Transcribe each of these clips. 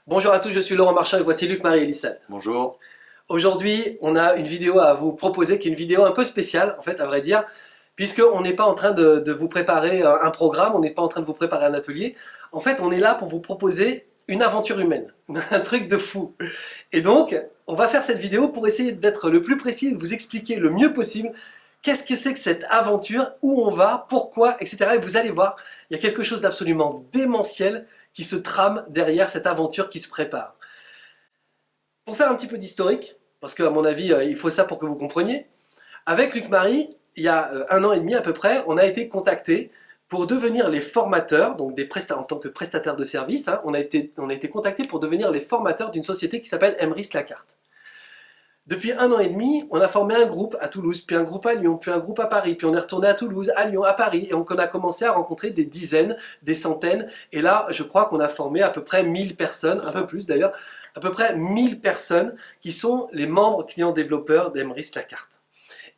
Bonjour à tous, je suis Laurent Marchand et voici Luc, Marie et Lissette. Bonjour. Aujourd'hui, on a une vidéo à vous proposer qui est une vidéo un peu spéciale, en fait, à vrai dire, puisqu'on n'est pas en train de vous préparer un programme, on n'est pas en train de vous préparer un atelier. En fait, on est là pour vous proposer une aventure humaine, un truc de fou. Et donc, on va faire cette vidéo pour essayer d'être le plus précis, de vous expliquer le mieux possible qu'est-ce que c'est que cette aventure, où on va, pourquoi, etc. Et vous allez voir, il y a quelque chose d'absolument démentiel qui se trame derrière cette aventure qui se prépare. Pour faire un petit peu d'historique, parce qu'à mon avis, il faut ça pour que vous compreniez, avec Luc Marie, il y a 1 an et demi à peu près, on a été contactés pour devenir les formateurs, donc en tant que prestataire de services, hein, on a été contactés pour devenir les formateurs d'une société qui s'appelle Emrys Lacarte. Depuis 1 an et demi, on a formé un groupe à Toulouse, puis un groupe à Lyon, puis un groupe à Paris, puis on est retourné à Toulouse, à Lyon, à Paris, et on a commencé à rencontrer des dizaines, des centaines, et là, je crois qu'on a formé à peu près 1000 personnes, un peu plus d'ailleurs, à peu près 1000 personnes qui sont les membres clients développeurs d'Emrys Lacarte.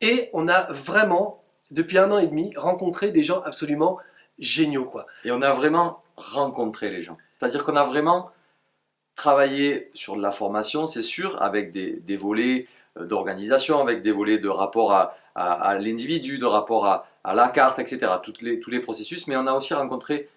Et on a vraiment, depuis 1 an et demi, rencontré des gens absolument géniaux, quoi. Et on a vraiment rencontré les gens. C'est-à-dire qu'on a vraiment travaillé sur de la formation, c'est sûr, avec des volets d'organisation, avec des volets de rapport à l'individu, de rapport à la carte, etc. Tous les processus. Mais on a aussi rencontré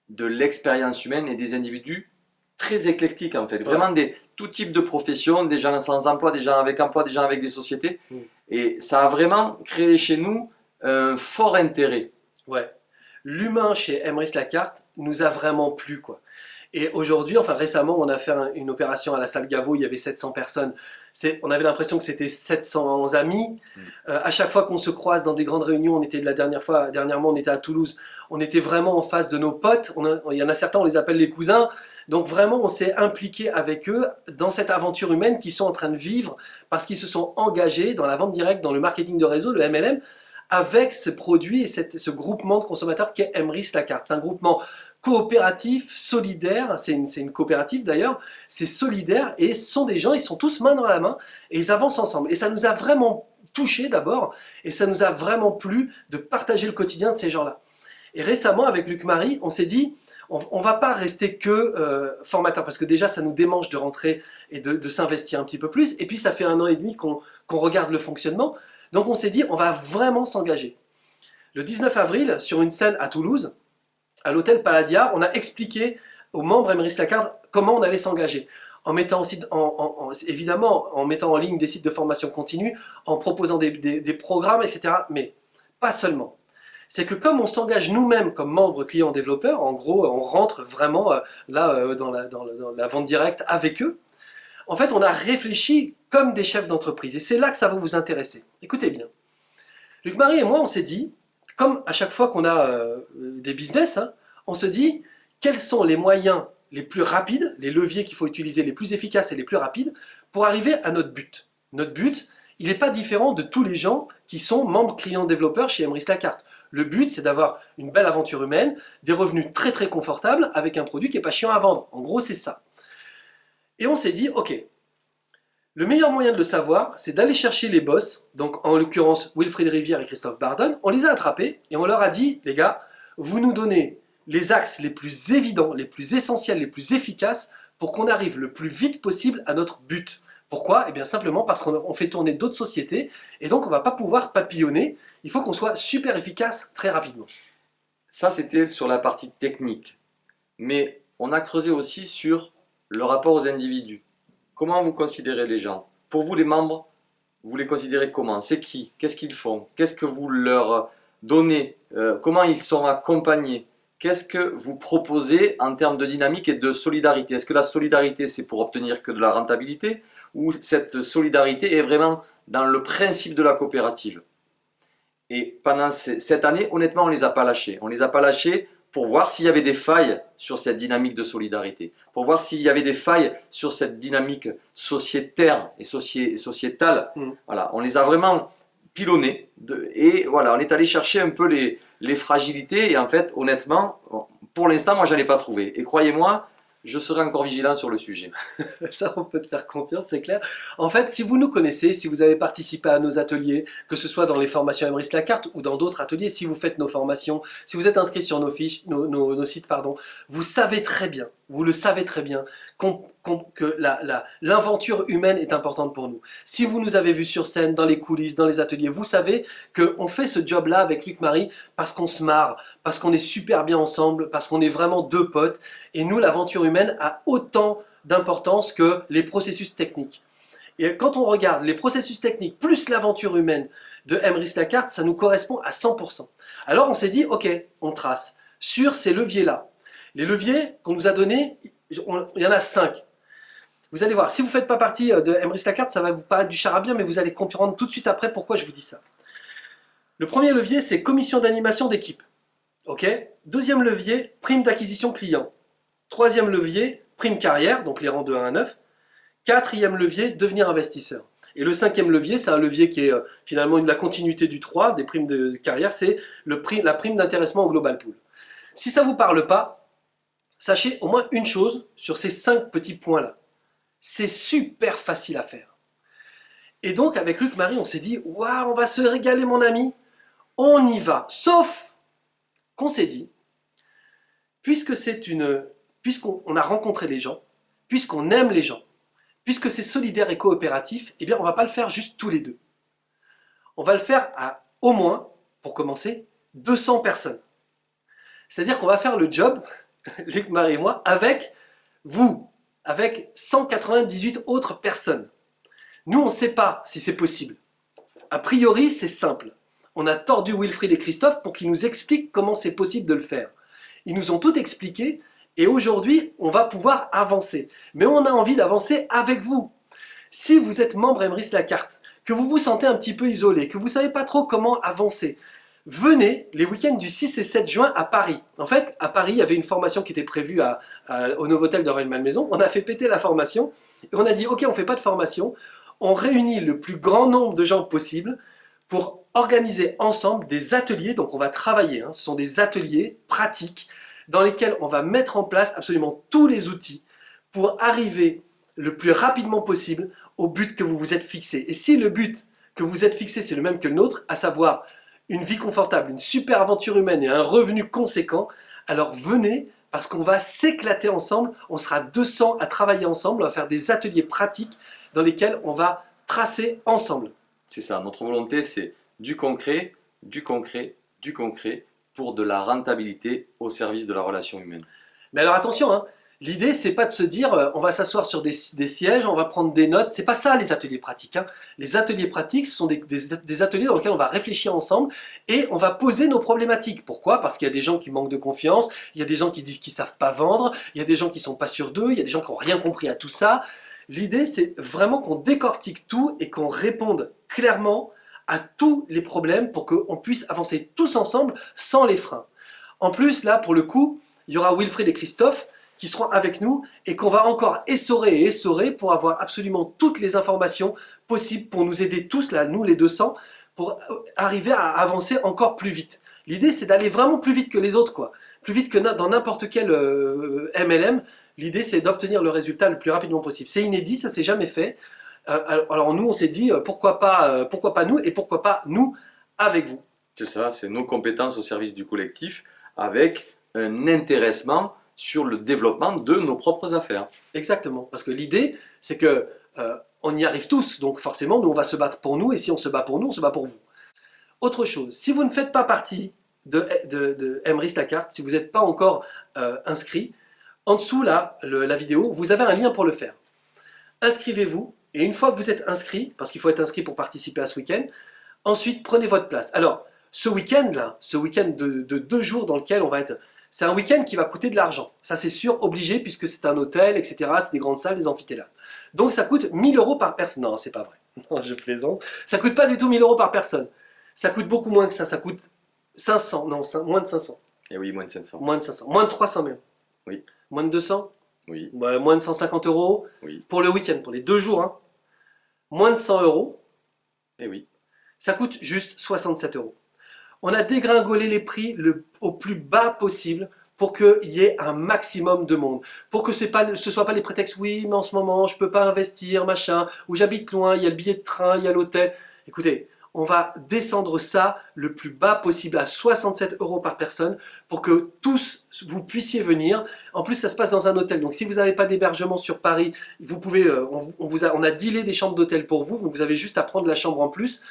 de l'expérience humaine et des individus très éclectiques en fait. Vraiment tout type de professions, des gens sans emploi, des gens avec emploi, des gens avec des sociétés. Et ça a vraiment créé chez nous un fort intérêt. Ouais. L'humain chez Emrys Lacarte nous a vraiment plu, quoi. Et aujourd'hui, enfin récemment, on a fait une opération à la salle Gaveau, il y avait 700 personnes. On avait l'impression que c'était 700 amis. À chaque fois qu'on se croise dans des grandes réunions, dernièrement, on était à Toulouse, on était vraiment en face de nos potes. Il y en a certains, on les appelle les cousins. Donc vraiment, on s'est impliqué avec eux dans cette aventure humaine qu'ils sont en train de vivre parce qu'ils se sont engagés dans la vente directe, dans le marketing de réseau, le MLM, avec ce produit et ce groupement de consommateurs qu'est Emrys Lacarte. C'est un groupement coopératif, solidaire, c'est une coopérative d'ailleurs, c'est solidaire et ce sont des gens, ils sont tous main dans la main et ils avancent ensemble. Et ça nous a vraiment touché d'abord et ça nous a vraiment plu de partager le quotidien de ces gens-là. Et récemment avec Luc Marie, on s'est dit, on ne va pas rester que formateur parce que déjà ça nous démange de rentrer et de s'investir un petit peu plus et puis ça fait 1 an et demi qu'on regarde le fonctionnement. Donc on s'est dit, on va vraiment s'engager. Le 19 avril, sur une scène à Toulouse, à l'hôtel Palladia, on a expliqué aux membres Emrys Lacarte comment on allait s'engager. En mettant aussi, évidemment, en mettant en ligne des sites de formation continue, en proposant des programmes, etc. Mais pas seulement. C'est que comme on s'engage nous-mêmes comme membres clients développeurs, en gros, on rentre vraiment dans la vente directe avec eux, en fait, on a réfléchi comme des chefs d'entreprise. Et c'est là que ça va vous intéresser. Écoutez bien. Luc Marie et moi, on s'est dit, comme à chaque fois qu'on a des business, hein, on se dit quels sont les moyens les plus rapides, les leviers qu'il faut utiliser les plus efficaces et les plus rapides pour arriver à notre but. Notre but, il n'est pas différent de tous les gens qui sont membres clients développeurs chez Emrys Lacarte. Le but, c'est d'avoir une belle aventure humaine, des revenus très très confortables avec un produit qui n'est pas chiant à vendre. En gros, c'est ça. Et on s'est dit, ok, le meilleur moyen de le savoir, c'est d'aller chercher les boss, donc en l'occurrence Wilfried Rivière et Christophe Bardon. On les a attrapés et on leur a dit, les gars, vous nous donnez les axes les plus évidents, les plus essentiels, les plus efficaces pour qu'on arrive le plus vite possible à notre but. Pourquoi? Eh bien simplement parce qu'on fait tourner d'autres sociétés et donc on ne va pas pouvoir papillonner. Il faut qu'on soit super efficace très rapidement. Ça, c'était sur la partie technique. Mais on a creusé aussi sur le rapport aux individus. Comment vous considérez les gens? Pour vous, les membres, vous les considérez comment? C'est qui? Qu'est-ce qu'ils font? Qu'est-ce que vous leur donnez? Comment ils sont accompagnés? Qu'est-ce que vous proposez en termes de dynamique et de solidarité? Est-ce que la solidarité, c'est pour obtenir que de la rentabilité? Ou cette solidarité est vraiment dans le principe de la coopérative? Et pendant cette année, honnêtement, on ne les a pas lâchés. On ne les a pas lâchés pour voir s'il y avait des failles sur cette dynamique de solidarité, pour voir s'il y avait des failles sur cette dynamique sociétaire et sociétale. Voilà, on les a vraiment pilonnés et voilà, on est allé chercher un peu les fragilités et en fait, honnêtement, pour l'instant, moi, je n'en ai pas trouvé. Et croyez-moi, je serai encore vigilant sur le sujet. Ça, on peut te faire confiance, c'est clair. En fait, si vous nous connaissez, si vous avez participé à nos ateliers, que ce soit dans les formations Emrys Lacarte ou dans d'autres ateliers, si vous faites nos formations, si vous êtes inscrit sur nos fiches, nos sites, pardon, vous savez très bien, vous le savez très bien, que l'aventure humaine est importante pour nous. Si vous nous avez vus sur scène, dans les coulisses, dans les ateliers, vous savez qu'on fait ce job-là avec Luc-Marie parce qu'on se marre, parce qu'on est super bien ensemble, parce qu'on est vraiment deux potes. Et nous, l'aventure humaine a autant d'importance que les processus techniques. Et quand on regarde les processus techniques plus l'aventure humaine de Emrys Lacarte, ça nous correspond à 100%. Alors on s'est dit, ok, on trace sur ces leviers-là. Les leviers qu'on nous a donnés, il y en a 5. Vous allez voir, si vous ne faites pas partie de Emrys Lacarte, ça va vous paraître du charabia, mais vous allez comprendre tout de suite après pourquoi je vous dis ça. Le premier levier, c'est commission d'animation d'équipe. Ok. Deuxième levier, prime d'acquisition client. Troisième levier, prime carrière, donc les rangs de 1 à 9. Quatrième levier, devenir investisseur. Et le cinquième levier, c'est un levier qui est finalement la continuité du 3, des primes de carrière, c'est la prime d'intéressement au Global Pool. Si ça ne vous parle pas, sachez au moins une chose sur ces 5 petits points-là. C'est super facile à faire. Et donc, avec Luc-Marie, on s'est dit, waouh, on va se régaler, mon ami. On y va. Sauf qu'on s'est dit, puisqu'on a rencontré les gens, puisqu'on aime les gens, puisque c'est solidaire et coopératif, eh bien, on ne va pas le faire juste tous les deux. On va le faire à au moins, pour commencer, 200 personnes. C'est-à-dire qu'on va faire le job, Luc-Marie et moi, avec vous, avec 198 autres personnes. Nous, on ne sait pas si c'est possible. A priori, c'est simple. On a tordu Wilfried et Christophe pour qu'ils nous expliquent comment c'est possible de le faire. Ils nous ont tout expliqué et aujourd'hui, on va pouvoir avancer. Mais on a envie d'avancer avec vous. Si vous êtes membre Emrys Lacarte, que vous vous sentez un petit peu isolé, que vous ne savez pas trop comment avancer, venez les week-ends du 6 et 7 juin à Paris. En fait, à Paris, il y avait une formation qui était prévue au Novotel de Rueil-Malmaison. On a fait péter la formation et on a dit, ok, on ne fait pas de formation. On réunit le plus grand nombre de gens possible pour organiser ensemble des ateliers. Donc on va travailler, ce sont des ateliers pratiques dans lesquels on va mettre en place absolument tous les outils pour arriver le plus rapidement possible au but que vous vous êtes fixé. Et si le but que vous êtes fixé, c'est le même que le nôtre, à savoir une vie confortable, une super aventure humaine et un revenu conséquent, alors venez parce qu'on va s'éclater ensemble, on sera 200 à travailler ensemble, on va faire des ateliers pratiques dans lesquels on va tracer ensemble. C'est ça, notre volonté c'est du concret, du concret, du concret pour de la rentabilité au service de la relation humaine. Mais alors attention, l'idée c'est pas de se dire on va s'asseoir sur des sièges, on va prendre des notes, c'est pas ça les ateliers pratiques. Les ateliers pratiques ce sont des ateliers dans lesquels on va réfléchir ensemble et on va poser nos problématiques. Pourquoi? Parce qu'il y a des gens qui manquent de confiance, il y a des gens qui disent qu'ils savent pas vendre, il y a des gens qui sont pas sûrs d'eux, il y a des gens qui n'ont rien compris à tout ça. L'idée c'est vraiment qu'on décortique tout et qu'on réponde clairement à tous les problèmes pour qu'on puisse avancer tous ensemble sans les freins. En plus là pour le coup, il y aura Wilfried et Christophe qui seront avec nous et qu'on va encore essorer et essorer pour avoir absolument toutes les informations possibles pour nous aider tous, là, nous les 200, pour arriver à avancer encore plus vite. L'idée, c'est d'aller vraiment plus vite que les autres, quoi. Plus vite que dans n'importe quel MLM. L'idée, c'est d'obtenir le résultat le plus rapidement possible. C'est inédit, ça s'est jamais fait. Alors nous, on s'est dit, pourquoi pas nous et pourquoi pas nous avec vous. C'est ça, c'est nos compétences au service du collectif avec un intéressement sur le développement de nos propres affaires. Exactement, parce que l'idée, c'est que on y arrive tous, donc forcément, nous, on va se battre pour nous, et si on se bat pour nous, on se bat pour vous. Autre chose, si vous ne faites pas partie de Emrys Lacarte, si vous n'êtes pas encore inscrit, en dessous, là, la vidéo, vous avez un lien pour le faire. Inscrivez-vous, et une fois que vous êtes inscrit, parce qu'il faut être inscrit pour participer à ce week-end, ensuite, prenez votre place. Alors, ce week-end-là, ce week-end de 2 jours dans lequel on va être... C'est un week-end qui va coûter de l'argent. Ça, c'est sûr, obligé, puisque c'est un hôtel, etc. C'est des grandes salles, des amphithéâtres. Donc, ça coûte 1 000 € par personne. Non, c'est pas vrai. Non, je plaisante. Ça coûte pas du tout 1 000 € par personne. Ça coûte beaucoup moins que ça. Ça coûte 500. Non, moins de 500. Et oui, moins de 500. Moins de 500. Moins de 300 même. Oui. Moins de 200. Oui. Ouais, moins de 150 €. Oui. Pour le week-end, pour les 2 jours. Moins de 100 €. Et oui. Ça coûte juste 67 €. On a dégringolé les prix au plus bas possible pour qu'il y ait un maximum de monde, pour que ce soit pas les prétextes, oui, mais en ce moment, je peux pas investir, machin, ou j'habite loin, il y a le billet de train, il y a l'hôtel. Écoutez, on va descendre ça le plus bas possible à 67 € par personne pour que tous vous puissiez venir. En plus, ça se passe dans un hôtel. Donc, si vous n'avez pas d'hébergement sur Paris, vous pouvez, on a dealé des chambres d'hôtel pour vous. Vous avez juste à prendre la chambre en plus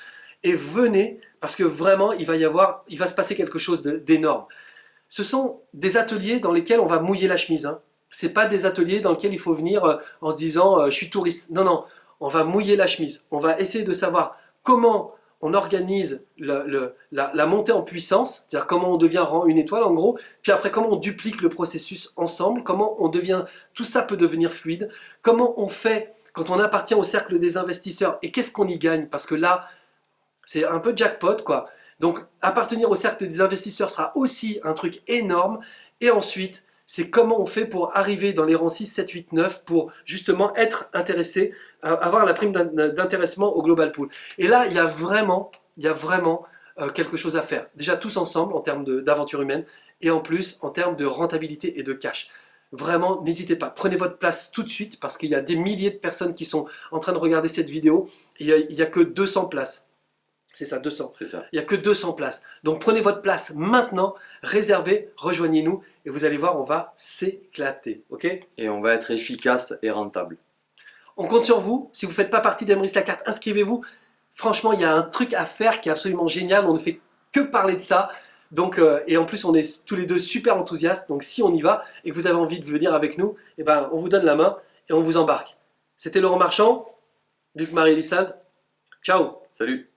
et venez parce que vraiment, il va se passer quelque chose d'énorme. Ce sont des ateliers dans lesquels on va mouiller la chemise. Hein. C'est pas des ateliers dans lesquels il faut venir en se disant je suis touriste. Non, non, on va mouiller la chemise. On va essayer de savoir comment on organise la montée en puissance, c'est-à-dire comment on devient rang une étoile en gros, puis après comment on duplique le processus ensemble, comment on devient, tout ça peut devenir fluide, comment on fait quand on appartient au cercle des investisseurs et qu'est-ce qu'on y gagne, parce que là, c'est un peu jackpot quoi. Donc appartenir au cercle des investisseurs sera aussi un truc énorme, et ensuite, c'est comment on fait pour arriver dans les rangs 6, 7, 8, 9 pour justement être intéressé, avoir la prime d'intéressement au Global Pool. Et là, il y a vraiment quelque chose à faire. Déjà tous ensemble en termes d'aventure humaine et en plus en termes de rentabilité et de cash. Vraiment, n'hésitez pas, prenez votre place tout de suite parce qu'il y a des milliers de personnes qui sont en train de regarder cette vidéo. Il n'y a que 200 places. C'est ça, 200. C'est ça. Il n'y a que 200 places. Donc prenez votre place maintenant, réservez, rejoignez-nous et vous allez voir, on va s'éclater. Ok ? Et on va être efficace et rentable. On compte sur vous. Si vous ne faites pas partie d'Emeriss La Carte, inscrivez-vous. Franchement, il y a un truc à faire qui est absolument génial. On ne fait que parler de ça. Donc, et en plus, on est tous les deux super enthousiastes. Donc si on y va et que vous avez envie de venir avec nous, eh ben, on vous donne la main et on vous embarque. C'était Laurent Marchand, Luc-Marie Lissald. Ciao. Salut.